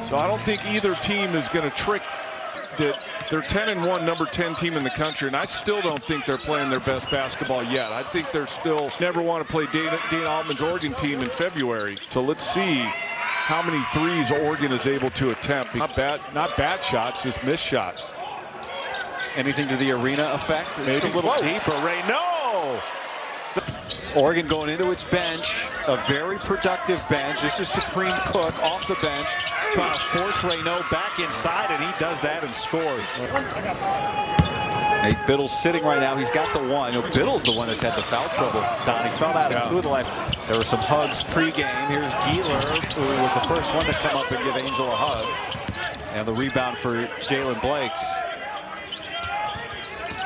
So I don't think either team is going to trick that. They're 10-1, number 10 team in the country, and I still don't think they're playing their best basketball yet. I think they're still never want to play Dana Altman's Oregon team in February. So let's see how many threes Oregon is able to attempt. Not bad shots, just missed shots. Anything to the arena effect? Maybe a little deeper. No. Oregon going into its bench, a very productive bench. This is Supreme Cook off the bench, trying to force Reynaud back inside, and he does that and scores. Nate Biddle's sitting right now. He's got the one. Biddle's the one that's had the foul trouble. Don, he fell out of two of the last. There were some hugs pregame. Here's Geeler, who was the first one to come up and give Angel a hug. And the rebound for Jalen Blakes.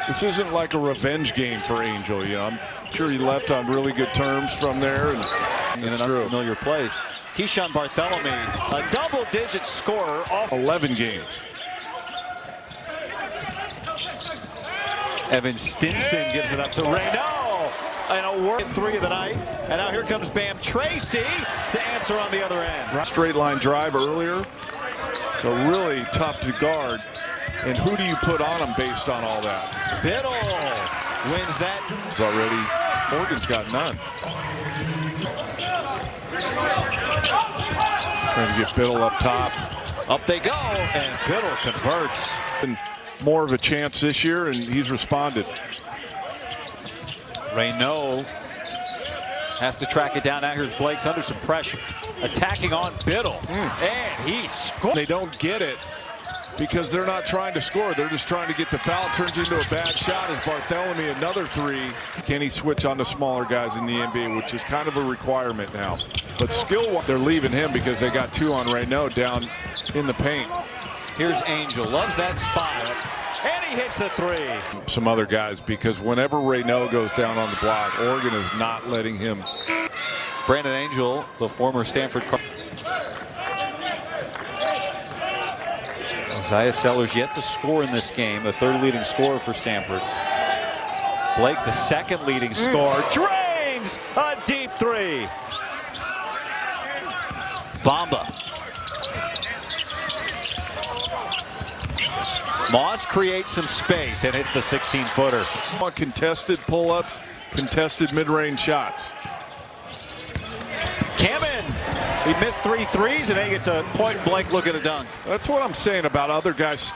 This isn't like a revenge game for Angel. You know, I'm sure he left on really good terms from there. And in an unfamiliar place. Keyshawn Barthelemy, a double-digit scorer off 11 games. Evan Stinson gives it up to Reynaud. And a work 3 of the night. And now here comes Bam Tracy to answer on the other end. Straight line drive earlier. So really tough to guard. And who do you put on them based on all that? Biddle wins that. Already, Oregon's got none. Trying to get Biddle up top. Up they go, and Biddle converts. And more of a chance this year, and he's responded. Reynaud has to track it down. Now here's Blakes under some pressure. Attacking on Biddle. And he scores. They don't get it because they're not trying to score. They're just trying to get the foul. Turns into a bad shot as Barthelemy another 3. Can he switch on to smaller guys in the NBA, which is kind of a requirement now. But skill, they're leaving him because they got 2 on Reynaud down in the paint. Here's Angel, loves that spot, and he hits the 3. Some other guys, because whenever Reynaud goes down on the block, Oregon is not letting him. Brandon Angel, the former Stanford. Isaiah Sellers yet to score in this game, the 3rd leading scorer for Stanford. Blake's the 2nd leading scorer. Drains a deep 3. Bamba. Moss creates some space and hits the 16-footer. Contested pull-ups, contested mid-range shots. Kamen, he missed 3 threes and then he gets a point-blank look at a dunk. That's what I'm saying about other guys.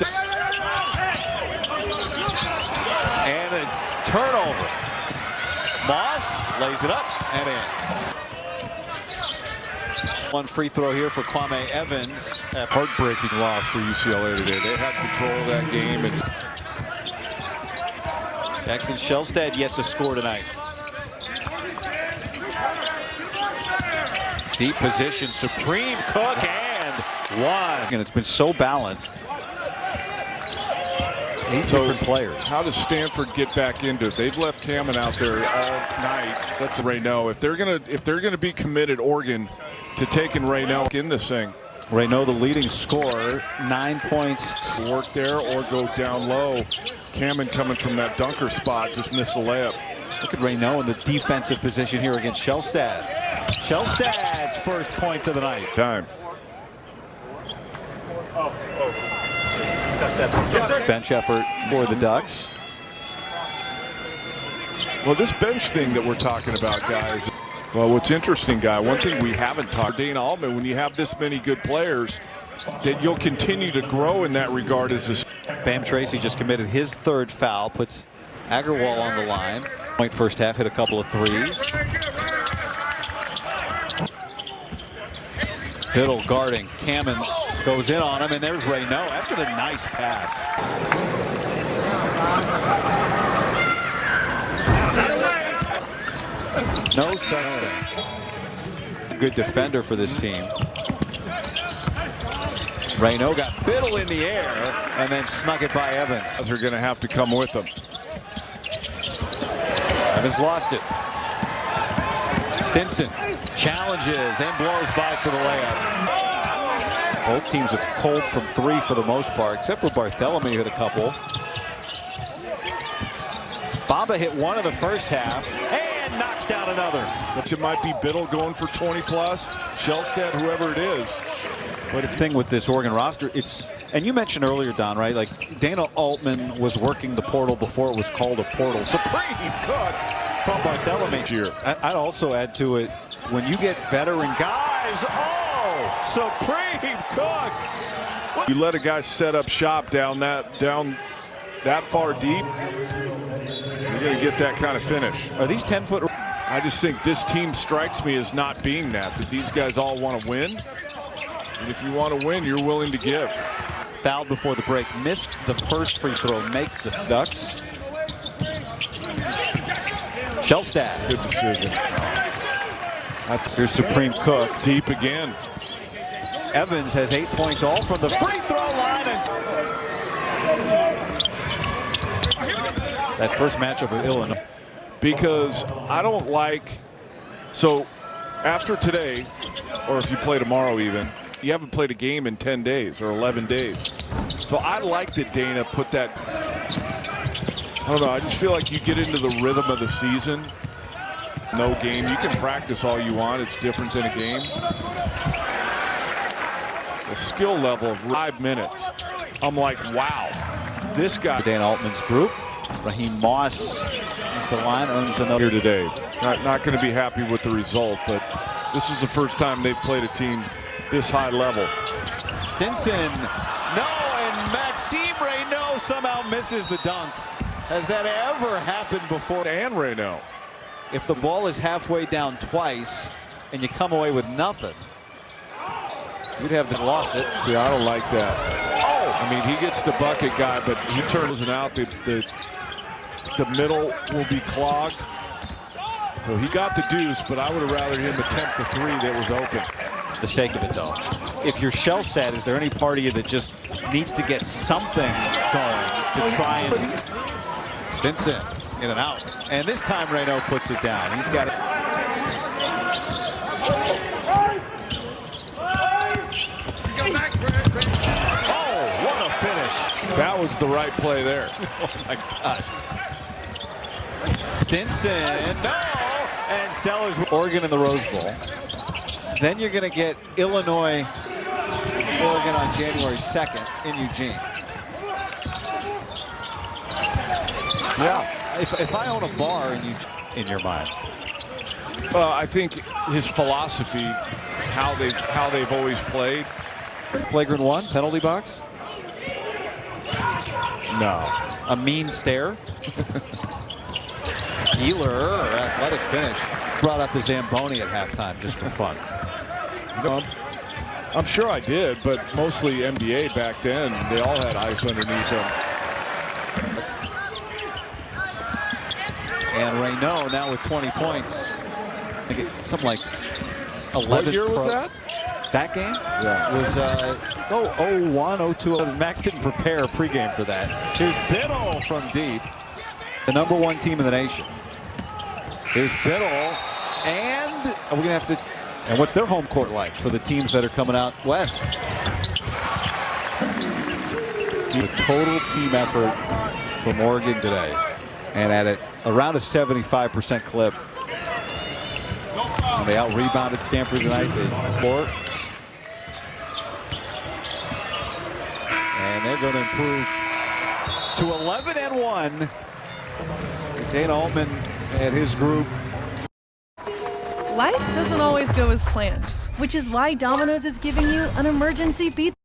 And a turnover. Moss lays it up and in. One free throw here for Kwame Evans. Heartbreaking loss for UCLA today. They had control of that game. And Jackson Shellstad yet to score tonight. Deep position, Supreme Cook and 1. And it's been so balanced. 8 different players. How does Stanford get back into it? They've left Kamen out there all night. That's Reynaud. If they're gonna be committed, Oregon, to taking Reynaud in this thing. Reynaud, the leading scorer, 9 points. Work there or go down low. Kamen coming from that dunker spot, just missed the layup. Look at Reynaud in the defensive position here against Shellstad. Shellstad's first points of the night. Time. Bench effort for the Ducks. Well, this bench thing that we're talking about, guys. Well, what's interesting, Guy, one thing we haven't talked, Dana Altman, when you have this many good players, that you'll continue to grow in that regard as this. Bam Tracy just committed his 3rd foul, puts Agarwal on the line. Point first half, hit a couple of 3s. Biddle guarding. Kamen goes in on him, and there's Reynaud after the nice pass. No such thing. Good defender for this team. Reynaud got Biddle in the air and then snuck it by Evans. They're going to have to come with them. Evans lost it. Stinson challenges and blows by for the layup. Both teams have pulled from 3 for the most part, except for Barthelemy hit a couple. Bamba hit 1 in the first half and knocks down another. It might be Biddle going for 20 plus, Shellstad, whoever it is. But the thing with this Oregon roster, and you mentioned earlier, Don, right? Like Dana Altman was working the portal before it was called a portal. Supreme Cook from Bartholomew here. I'd also add to it, when you get veteran guys, Supreme Cook. You let a guy set up shop down that far deep, you're going to get that kind of finish. Are these 10-foot? I just think this team strikes me as not being that these guys all want to win. And if you want to win, you're willing to give. Fouled before the break, missed the first free throw, makes the Ducks. Shellstad. Good decision. Here's Supreme Cook. Deep again. Evans has 8 points, all from the free throw line. That first matchup with Illinois. Because I don't like, so after today, or if you play tomorrow even, you haven't played a game in 10 days or 11 days. So I like that Dana put that, I don't know, I just feel like you get into the rhythm of the season. No game, you can practice all you want, it's different than a game. The skill level of 5 minutes, I'm like, wow, this guy. Dana Altman's group. Raheem Moss at the line, earns another here today. Not going to be happy with the result, but this is the first time they've played a team this high level. Stinson, no, and Maxime Reynaud somehow misses the dunk. Has that ever happened before? And Reynaud. If the ball is halfway down twice and you come away with nothing, you'd have lost it. See, I don't like that. Oh, I mean, he gets the bucket guy, but he turns it out. The middle will be clogged. So he got the deuce, but I would have rather him attempt the three that was open. For the sake of it, though. If you're Shellstad, is there any part of you that just needs to get something going to try and... Stinson in and out. And this time Reynaud puts it down. He's got it. Oh, what a finish. That was the right play there. Oh, my God. Stinson, no! And Sellers, Oregon in the Rose Bowl. Then you're going to get Illinois, Oregon on January 2nd in Eugene. Yeah. If I own a bar in your mind. I think his philosophy, how they've always played. Flagrant one, penalty box? No. A mean stare? Keeler, athletic finish. Brought up the Zamboni at halftime just for fun. I'm sure I did, but mostly NBA back then, they all had ice underneath them. And Reynaud now with 20 points. I think something like 11. What year was that? That game? Yeah. Was 01, 02. Max didn't prepare pregame for that. Here's Biddle from deep. The #1 team in the nation. Here's Biddle. And we're going to have to... And what's their home court like for the teams that are coming out west? A total team effort from Oregon today. And at around a 75% clip. And they out-rebounded Stanford tonight. And they're going to improve to 11-1. Dana Altman and his group. Life doesn't always go as planned, which is why Domino's is giving you an emergency pizza.